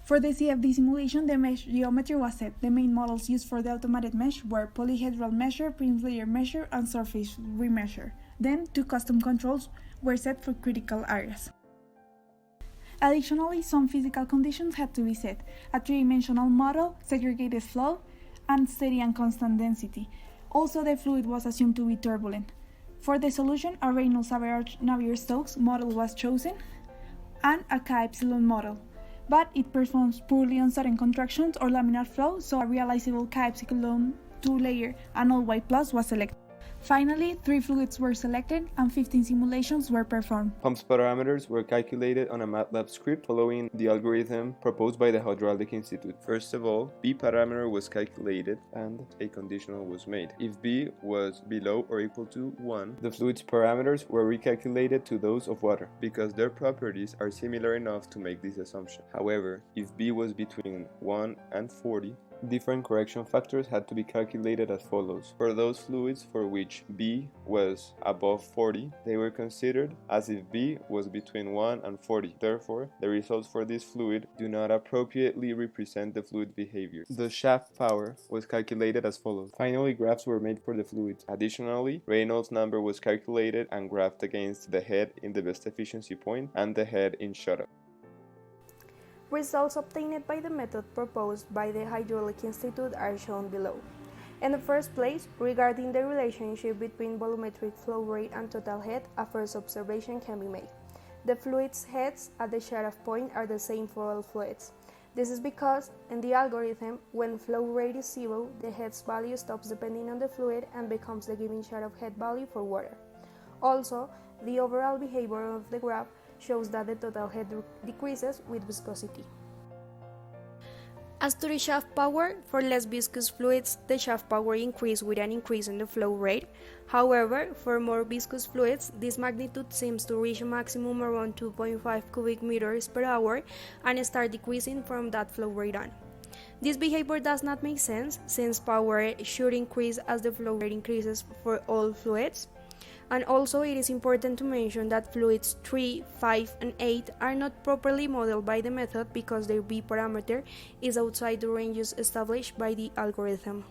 For the CFD simulation, the mesh geometry was set. The main models used for the automated mesh were polyhedral measure, prime layer measure, and surface remeasure. Then, 2 custom controls were set for critical areas. Additionally, some physical conditions had to be set: a 3-dimensional model, segregated flow, and steady and constant density. Also, the fluid was assumed to be turbulent. For the solution, a Reynolds average Navier-Stokes model was chosen, and a K-epsilon model, but it performs poorly on certain contractions or laminar flow, so a realizable K-epsilon 2-layer and all white plus was selected. Finally, 3 fluids were selected and 15 simulations were performed. Pumps parameters were calculated on a MATLAB script following the algorithm proposed by the Hydraulic Institute. First of all, B parameter was calculated and a conditional was made. If B was below or equal to 1, the fluid's parameters were recalculated to those of water, because their properties are similar enough to make this assumption. However, if B was between 1 and 40, different correction factors had to be calculated as follows. For those fluids for which B was above 40, they were considered as if B was between 1 and 40. Therefore, the results for this fluid do not appropriately represent the fluid behavior. The shaft power was calculated as follows. Finally, graphs were made for the fluids. Additionally, Reynolds number was calculated and graphed against the head in the best efficiency point and the head in shutoff. Results obtained by the method proposed by the Hydraulic Institute are shown below. In the first place, regarding the relationship between volumetric flow rate and total head, a first observation can be made. The fluid's heads at the shutoff point are the same for all fluids. This is because, in the algorithm, when flow rate is 0, the head's value stops depending on the fluid and becomes the given shutoff head value for water. Also, the overall behavior of the graph shows that the total head decreases with viscosity. As to the shaft power, for less viscous fluids, the shaft power increases with an increase in the flow rate. However, for more viscous fluids, this magnitude seems to reach a maximum around 2.5 cubic meters per hour and start decreasing from that flow rate on. This behavior does not make sense, since power should increase as the flow rate increases for all fluids. And also, it is important to mention that fluids 3, 5, and 8 are not properly modeled by the method because their B parameter is outside the ranges established by the algorithm.